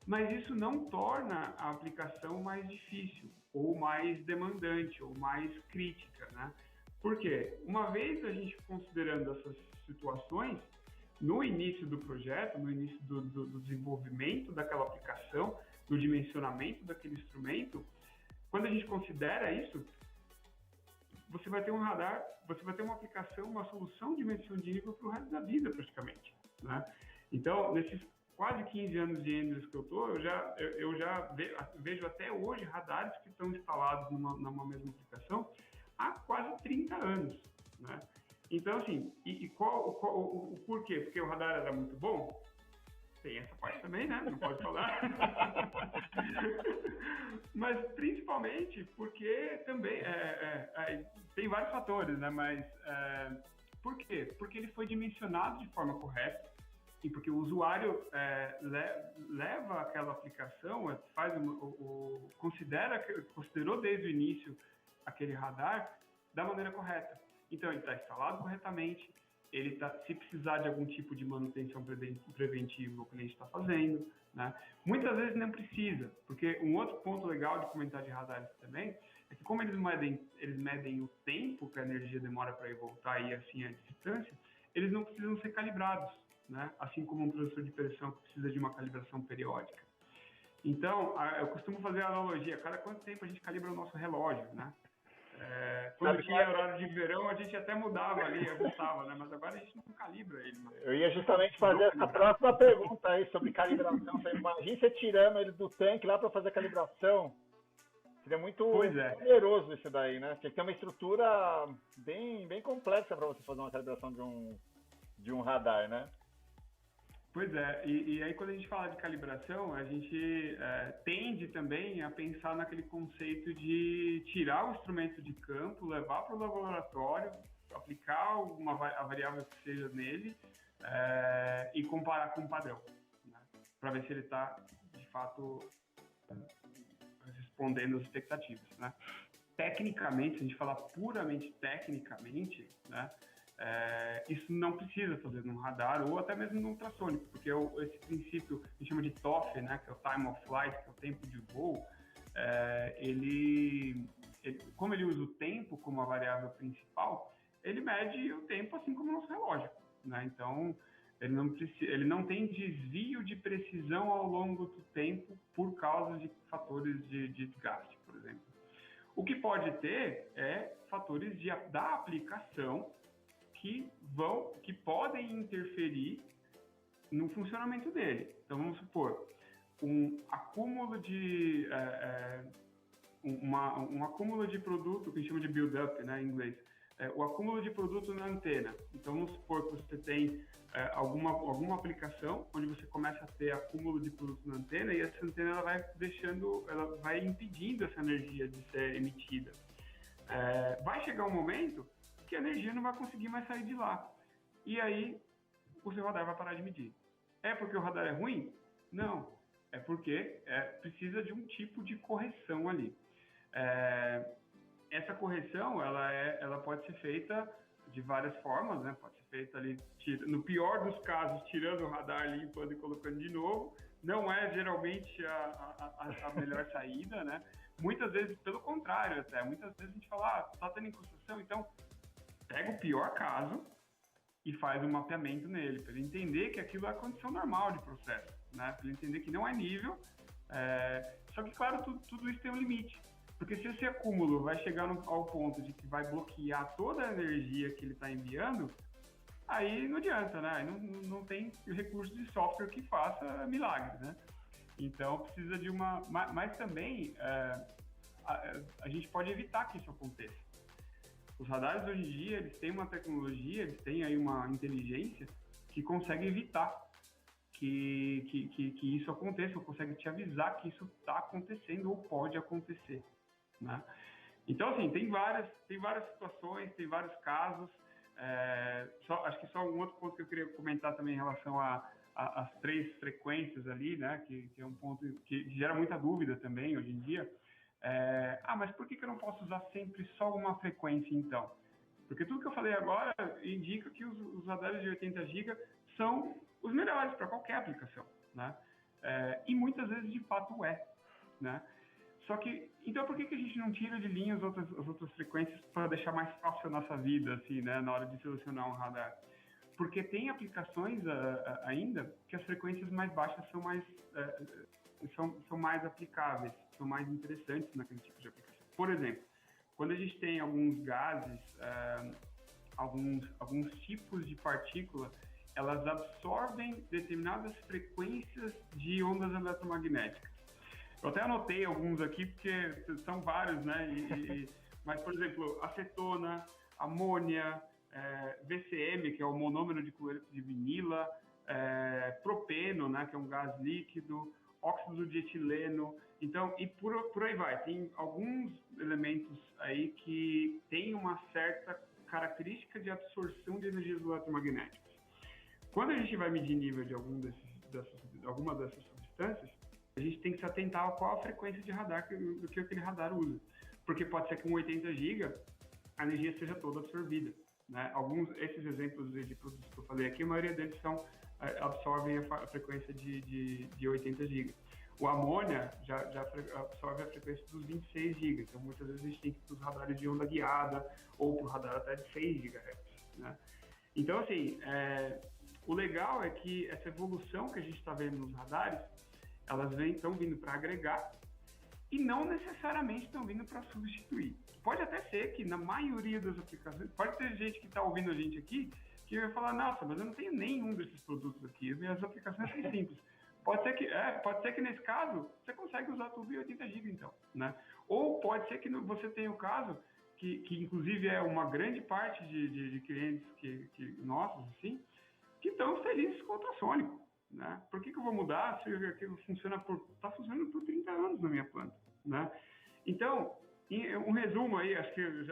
Mas isso não torna a aplicação mais difícil, ou mais demandante, ou mais crítica, né? Por quê? Uma vez a gente considerando essas situações, no início do projeto, no início do desenvolvimento daquela aplicação, do dimensionamento daquele instrumento, quando a gente considera isso, você vai ter um radar, você vai ter uma aplicação, uma solução de medição de nível para o resto da vida, praticamente, né? Então, nesses quase 15 anos de Endless que eu estou, eu já vejo até hoje radares que estão instalados numa mesma aplicação há quase 30 anos, né? Então, assim, o porquê? Porque o radar era muito bom? Tem essa parte também, né? Não pode falar. Mas, principalmente, porque também tem vários fatores, né? Mas, por quê? Porque ele foi dimensionado de forma correta e porque o usuário leva aquela aplicação, considerou desde o início aquele radar da maneira correta. Então, ele está instalado corretamente, se precisar de algum tipo de manutenção preventiva, o cliente está fazendo, né? Muitas vezes não precisa, porque um outro ponto legal de comentar de radares também é que como eles medem o tempo que a energia demora para ir voltar e assim a distância, eles não precisam ser calibrados, né? Assim como um transfer de pressão que precisa de uma calibração periódica. Então, eu costumo fazer a analogia, cada quanto tempo a gente calibra o nosso relógio, né? Quando tinha horário de verão, a gente até mudava ali, ajustava, né? Mas agora a gente não calibra ele. Eu ia justamente fazer essa próxima pergunta aí sobre calibração. Você imagina você tirando ele do tanque lá para fazer a calibração. Seria muito poderoso isso daí, né? Tinha que ter uma estrutura bem complexa para você fazer uma calibração de um radar, né? Pois é, e aí quando a gente fala de calibração, a gente tende também a pensar naquele conceito de tirar o instrumento de campo, levar para o laboratório, aplicar a variável que seja nele e comparar com o padrão, né? Para ver se ele está, de fato, respondendo às expectativas, né? Tecnicamente, se a gente falar puramente tecnicamente, né? Isso não precisa fazer num radar ou até mesmo no ultrassônico, porque esse princípio que a gente chama de TOF, né, que é o Time of Flight, que é o tempo de voo, como ele usa o tempo como a variável principal, ele mede o tempo assim como o nosso relógio, né? Então, ele não tem desvio de precisão ao longo do tempo por causa de fatores de desgaste, por exemplo. O que pode ter é fatores da aplicação que podem interferir no funcionamento dele. Então, vamos supor, um acúmulo de produto, que a gente chama de build-up, né, em inglês, o acúmulo de produto na antena. Então, vamos supor que você tem alguma aplicação onde você começa a ter acúmulo de produto na antena e essa antena ela vai impedindo essa energia de ser emitida. Vai chegar um momento que a energia não vai conseguir mais sair de lá. E aí, o seu radar vai parar de medir. É porque o radar é ruim? Não. É porque precisa de um tipo de correção ali. Essa correção, ela pode ser feita de várias formas, né? Pode ser feita ali, no pior dos casos, tirando o radar, limpando e colocando de novo. Não é geralmente a melhor saída, né? Muitas vezes, pelo contrário até. Muitas vezes a gente fala, tá tendo incrustação, então pega o pior caso e faz um mapeamento nele, para ele entender que aquilo é a condição normal de processo, né? Para ele entender que não é nível. Só que, claro, tudo isso tem um limite. Porque se esse acúmulo vai chegar ao ponto de que vai bloquear toda a energia que ele está enviando, aí não adianta, né? Aí não tem recurso de software que faça milagres, né? Então, precisa de uma... Mas também, a gente pode evitar que isso aconteça. Os radares, hoje em dia, eles têm uma tecnologia, eles têm aí uma inteligência que consegue evitar que isso aconteça, ou consegue te avisar que isso está acontecendo ou pode acontecer, né? Então, assim, tem várias situações, tem vários casos. Acho que só um outro ponto que eu queria comentar também em relação às 3 frequências ali, né, que é um ponto que gera muita dúvida também hoje em dia. Mas por que eu não posso usar sempre só uma frequência, então? Porque tudo que eu falei agora indica que os radares de 80 GB são os melhores para qualquer aplicação, né? E muitas vezes, de fato, né? Só que, então por que a gente não tira de linha as outras frequências para deixar mais fácil a nossa vida, assim, né, na hora de selecionar um radar? Porque tem aplicações ainda que as frequências mais baixas são mais aplicáveis, são mais interessantes naquele tipo de aplicação. Por exemplo, quando a gente tem alguns gases, alguns tipos de partícula, elas absorvem determinadas frequências de ondas eletromagnéticas. Eu até anotei alguns aqui, porque são vários, né? Mas, por exemplo, acetona, amônia, VCM, que é o monômero de cloreto de vinila, propeno, né, que é um gás líquido, óxido de etileno, então, e por aí vai. Tem alguns elementos aí que têm uma certa característica de absorção de energias eletromagnéticas. Quando a gente vai medir nível de alguma dessas substâncias, a gente tem que se atentar a qual a frequência de radar que aquele radar usa. Porque pode ser que com 80 GB a energia seja toda absorvida, né? Esses exemplos de produtos que eu falei aqui, a maioria deles absorvem a frequência de 80 GB. O amônia já absorve a frequência dos 26 GB. Então, muitas vezes a gente tem que ir para os radares de onda guiada ou para o radar até de 6 GHz, né? Então, assim, o legal é que essa evolução que a gente está vendo nos radares, elas estão vindo para agregar e não necessariamente estão vindo para substituir. Pode até ser que na maioria das aplicações, pode ter gente que está ouvindo a gente aqui que vai falar, nossa, mas eu não tenho nenhum desses produtos aqui, minhas aplicações são simples. Pode ser que nesse caso você consegue usar tudo em 80 GB, então, né? Ou pode ser que você tenha o caso que inclusive é uma grande parte de clientes nossos, assim, que estão felizes com o ultrassônico, né? Por que eu vou mudar se aquilo está funcionando por 30 anos na minha planta, né? Então, um resumo aí, acho que eu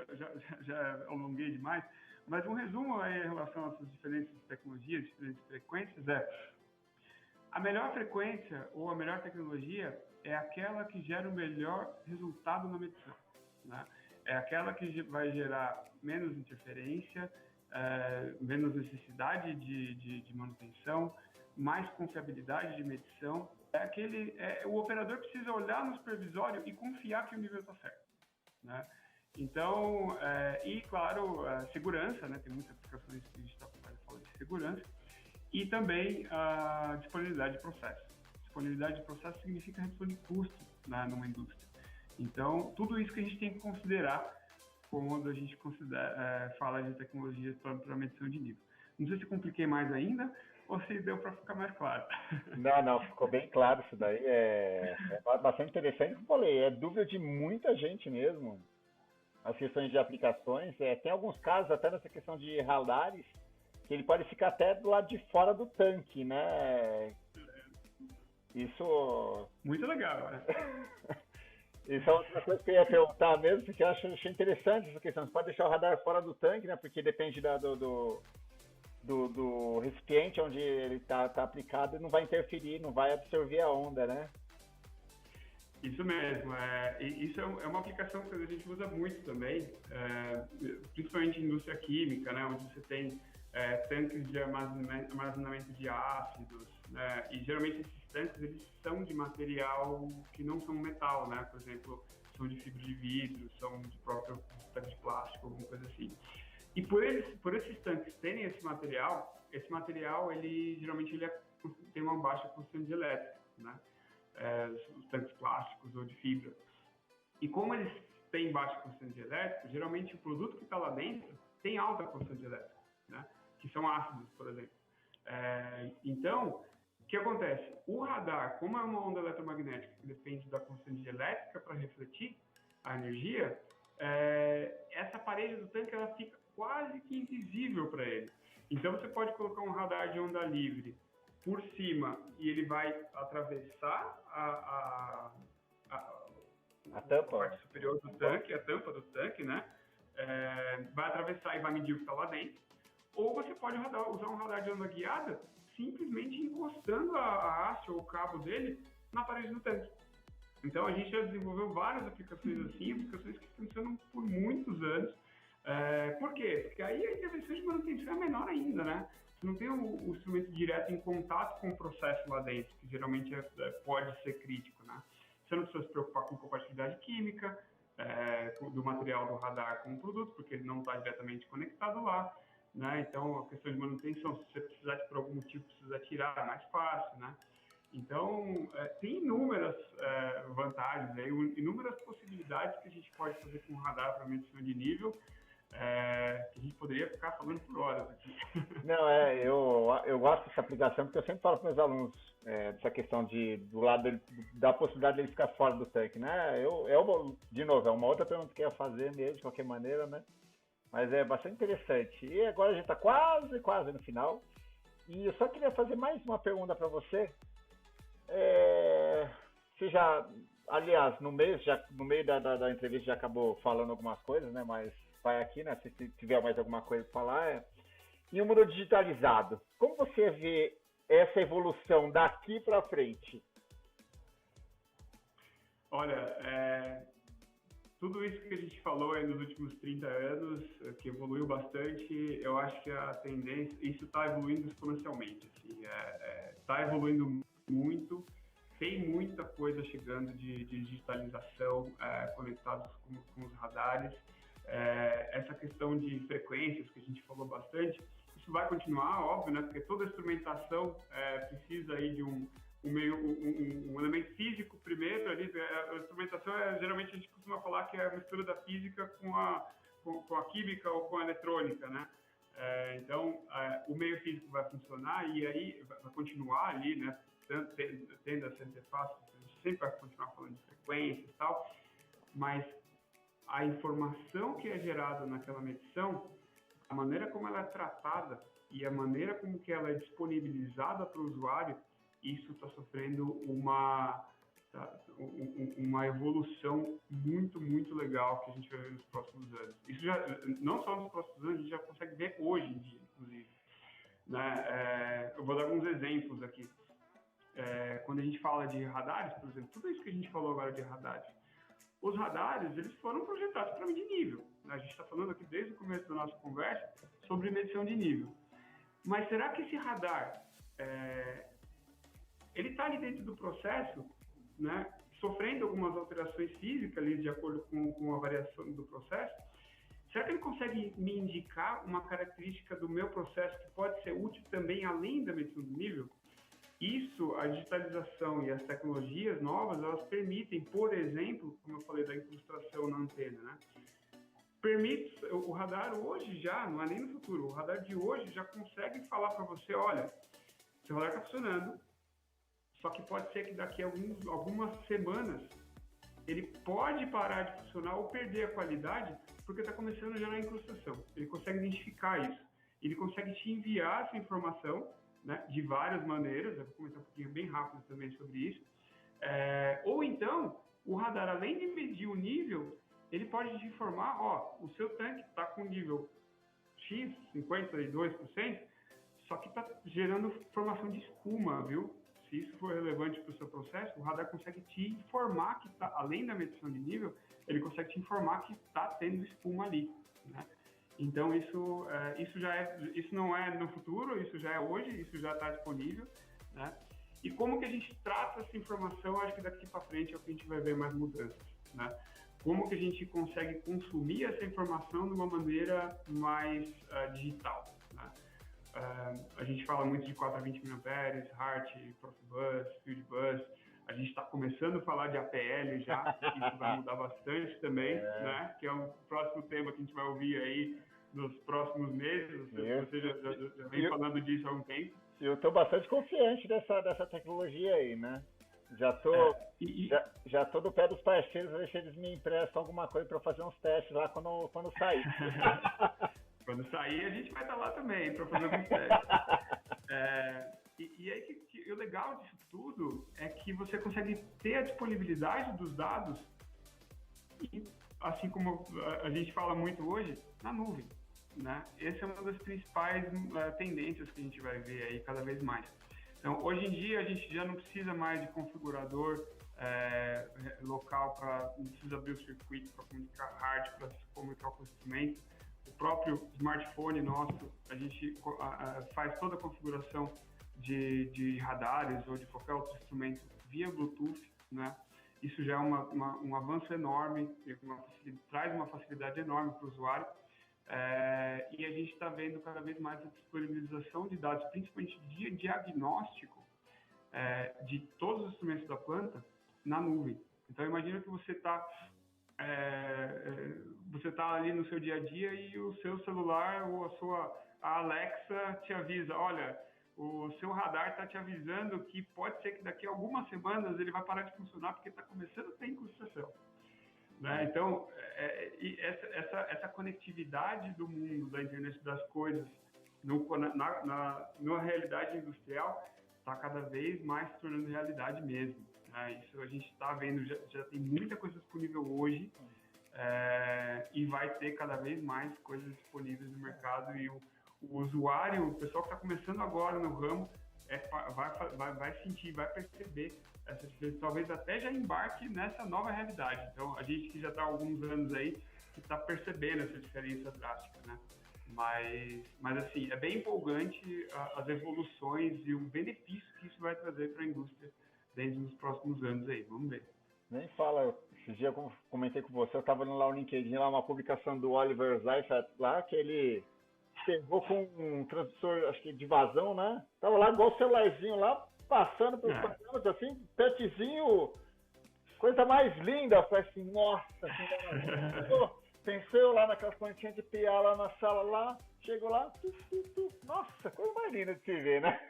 já alonguei demais, mas um resumo aí em relação a essas diferentes tecnologias, diferentes frequências a melhor frequência ou a melhor tecnologia é aquela que gera o melhor resultado na medição, né? É aquela que vai gerar menos interferência, menos necessidade de manutenção, mais confiabilidade de medição. O operador precisa olhar no supervisório e confiar que o nível está certo, né? Então, e claro, segurança, né? Tem muitas aplicações que a gente está falando de segurança. E também a disponibilidade de processo. Disponibilidade de processo significa redução de custo numa indústria. Então, tudo isso que a gente tem que considerar quando a gente fala de tecnologias para medição de nível. Não sei se compliquei mais ainda ou se deu para ficar mais claro. Não, ficou bem claro isso daí. É bastante interessante, como eu falei, é dúvida de muita gente mesmo. as questões de aplicações. Tem alguns casos, até nessa questão de radares, que ele pode ficar até do lado de fora do tanque, né? Isso... Muito legal, né? Isso é outra coisa que eu ia perguntar mesmo, porque eu achei interessante essa questão. Você pode deixar o radar fora do tanque, né? Porque depende do recipiente onde ele está aplicado e não vai interferir, não vai absorver a onda, né? Isso mesmo. Isso é uma aplicação que a gente usa muito também, principalmente em indústria química, né? Onde você tem tanques de armazenamento de ácidos, né? E geralmente esses tanques eles são de material que não são metal, né? Por exemplo, são de fibra de vidro, são de próprio tanque de plástico, alguma coisa assim. E por esses tanques terem esse material ele geralmente tem uma baixa consistência elétrica, né? Os tanques plásticos ou de fibra. E como eles têm baixa consistência elétrica, geralmente o produto que está lá dentro tem alta consistência elétrica, né? Que são ácidos, por exemplo. Então, o que acontece? O radar, como é uma onda eletromagnética que depende da consistência elétrica para refletir a energia, essa parede do tanque ela fica quase que invisível para ele. Então, você pode colocar um radar de onda livre por cima e ele vai atravessar a parte superior do tanque, a tampa do tanque, né? Vai atravessar e vai medir o que está lá dentro. Ou você pode usar um radar de onda guiada simplesmente encostando a haste ou o cabo dele na parede do tanque. Então, a gente já desenvolveu várias aplicações assim, aplicações que funcionam por muitos anos. Por quê? Porque aí a intervenção de manutenção é menor ainda, né? Você não tem o instrumento direto em contato com o processo lá dentro, que geralmente pode ser crítico, né? Você não precisa se preocupar com compatibilidade química do material do radar com o produto, porque ele não está diretamente conectado lá, né? Então, a questão de manutenção, se você precisar, por algum motivo, precisar tirar, é mais fácil, né? Então, tem inúmeras vantagens, inúmeras possibilidades que a gente pode fazer com o radar para medição de nível, que a gente poderia ficar falando por horas aqui. Não, eu gosto dessa aplicação porque eu sempre falo para meus alunos dessa questão do lado da possibilidade dele ficar fora do tanque, né? De novo, é uma outra pergunta que eu ia fazer mesmo, de qualquer maneira, né? Mas é bastante interessante. E agora a gente está quase no final. E eu só queria fazer mais uma pergunta para você. Você já, aliás, no meio da entrevista já acabou falando algumas coisas, né? Mas vai aqui, né? Se tiver mais alguma coisa para falar. E o mundo digitalizado, como você vê essa evolução daqui para frente? Olha, tudo isso que a gente falou nos últimos 30 anos, que evoluiu bastante, eu acho que a tendência, isso está evoluindo exponencialmente. Está evoluindo muito, tem muita coisa chegando de digitalização conectados com os radares. Essa questão de frequências que a gente falou bastante, isso vai continuar, óbvio, né? Porque toda instrumentação precisa aí de um elemento físico primeiro. Ali, a instrumentação geralmente a gente costuma falar que é a mistura da física com a química ou com a eletrônica, né? Então, o meio físico vai funcionar e aí vai continuar ali, né? Tendo essa interface, a gente sempre vai continuar falando de frequências e tal, mas a informação que é gerada naquela medição, a maneira como ela é tratada e a maneira como que ela é disponibilizada para o usuário, isso está sofrendo uma evolução muito, muito legal que a gente vai ver nos próximos anos. Isso não só nos próximos anos, a gente já consegue ver hoje em dia, inclusive. Né? Eu vou dar alguns exemplos aqui. Quando a gente fala de radares, por exemplo, tudo isso que a gente falou agora de radares, os radares, eles foram projetados para medir nível. A gente está falando aqui desde o começo da nossa conversa sobre medição de nível. Mas será que esse radar, ele está ali dentro do processo, né, sofrendo algumas alterações físicas ali de acordo com a variação do processo? Será que ele consegue me indicar uma característica do meu processo que pode ser útil também além da medição do nível? Isso, a digitalização e as tecnologias novas, elas permitem, por exemplo, como eu falei da incrustação na antena, né? Permite, o radar hoje já, não é nem no futuro, o radar de hoje já consegue falar para você, olha, seu radar está funcionando, só que pode ser que daqui a algumas semanas ele pode parar de funcionar ou perder a qualidade porque está começando a gerar incrustação. Ele consegue identificar isso. Ele consegue te enviar essa informação, né, de várias maneiras. Eu vou comentar um pouquinho bem rápido também sobre isso. Ou então, o radar, além de medir o nível, ele pode te informar, o seu tanque está com nível X, 52%, só que está gerando formação de espuma, viu? Se isso for relevante para o seu processo, o radar consegue te informar que está, além da medição de nível, ele consegue te informar que está tendo espuma ali, né? Então isso não é no futuro, isso já é hoje, isso já está disponível, né? E como que a gente trata essa informação? Acho que daqui para frente é o que a gente vai ver mais mudanças, né? Como que a gente consegue consumir essa informação de uma maneira mais digital, né? A gente fala muito de 4 a 20 mA, Heart, Profibus, Fieldbus. A gente está começando a falar de APL já, isso vai mudar bastante também, né? Que é o próximo tema que a gente vai ouvir aí nos próximos meses. Você já vem falando disso há algum tempo. Eu estou bastante confiante dessa tecnologia aí, né? Já tô do pé dos parceiros, deixa eles me emprestam alguma coisa para fazer uns testes lá quando sair. Quando sair, a gente vai estar lá também para fazer alguns testes. E aí o legal disso tudo é que você consegue ter a disponibilidade dos dados, e, assim como a gente fala muito hoje, na nuvem, né? Essa é uma das principais tendências que a gente vai ver aí cada vez mais. Então, hoje em dia, a gente já não precisa mais de configurador local, não precisa abrir o circuito para comunicar hard, para se comunicar com o instrumento. O próprio smartphone nosso, a gente faz toda a configuração de radares ou de qualquer outro instrumento via Bluetooth, né? Isso já é um avanço enorme, traz uma facilidade enorme para o usuário. E a gente está vendo cada vez mais a disponibilização de dados, principalmente de diagnóstico de todos os instrumentos da planta na nuvem. Então, imagina que você está ali no seu dia a dia e o seu celular ou a Alexa te avisa, olha, o seu radar está te avisando que pode ser que daqui a algumas semanas ele vai parar de funcionar porque está começando a ter incrustação. Né? Então, essa conectividade do mundo, da internet das coisas, na realidade industrial, está cada vez mais se tornando realidade mesmo. Né? Isso a gente está vendo, já tem muita coisa disponível hoje, e vai ter cada vez mais coisas disponíveis no mercado, e o usuário, o pessoal que está começando agora no ramo, vai sentir, vai perceber essa diferença, talvez até já embarque nessa nova realidade. Então, a gente que já está há alguns anos aí, que está percebendo essa diferença drástica, né? Mas assim, é bem empolgante as evoluções e o benefício que isso vai trazer para a indústria dentro dos próximos anos aí. Vamos ver. Nem fala, esse dia eu comentei com você, eu estava lá no LinkedIn, lá uma publicação do Oliver Seifert lá, que ele pegou com um transmissor, acho que de vazão, né? Tava lá igual o celularzinho lá, passando pelos parâmetros, assim, petzinho, coisa mais linda. Eu falei assim, nossa, pensei lá naquelas pontinhas de PA lá na sala lá, chego lá, nossa, coisa mais linda de se ver, né?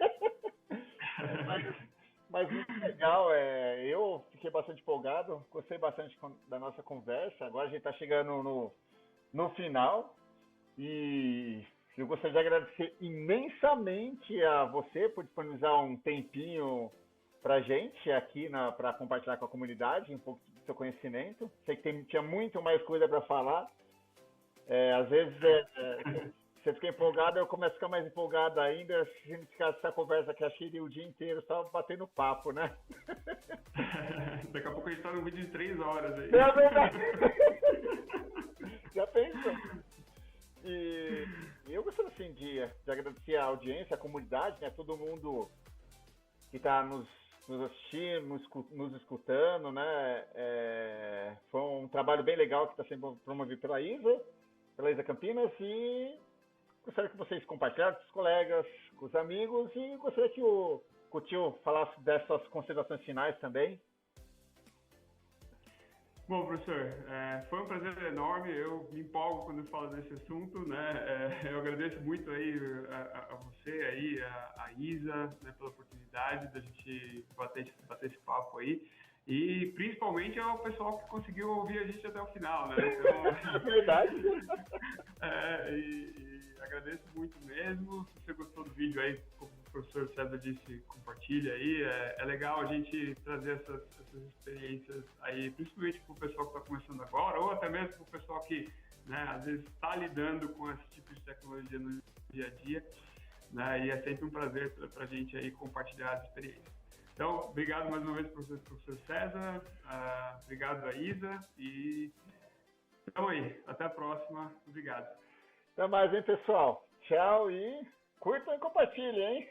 Mas muito legal, eu fiquei bastante empolgado, gostei bastante da nossa conversa. Agora a gente está chegando no final e eu gostaria de agradecer imensamente a você por disponibilizar um tempinho para a gente aqui para compartilhar com a comunidade um pouco do seu conhecimento. Sei que tinha muito mais coisa para falar. Às vezes você fica empolgado, eu começo a ficar mais empolgado ainda, se ficar essa conversa que achei o dia inteiro só batendo papo, né? Daqui a pouco a gente está num vídeo de 3 horas aí. É verdade. Já pensou? E eu gostaria assim, de agradecer a audiência, a comunidade, né? Todo mundo que está nos assistindo, nos escutando, né? Foi um trabalho bem legal que está sendo promovido pela ISA Campinas, e gostaria que vocês compartilhassem com os colegas, com os amigos, e gostaria que o tio falasse dessas considerações finais também. Bom, professor, foi um prazer enorme, eu me empolgo quando eu falo desse assunto, né? Eu agradeço muito aí a você, aí, a ISA, né, pela oportunidade da gente bater esse papo aí. E principalmente é o pessoal que conseguiu ouvir a gente até o final, né? Então, É verdade. e agradeço muito mesmo. Se você gostou do vídeo aí, como o professor César disse, compartilha aí. É legal a gente trazer essas experiências aí, principalmente para o pessoal que está começando agora, ou até mesmo para o pessoal que, né, às vezes está lidando com esse tipo de tecnologia no dia a dia, né? E é sempre um prazer para a gente aí compartilhar as experiências. Então, obrigado mais uma vez, professor César, obrigado a Isa, e então aí, até a próxima, obrigado. Até mais, hein, pessoal? Tchau e curtam e compartilhem, hein?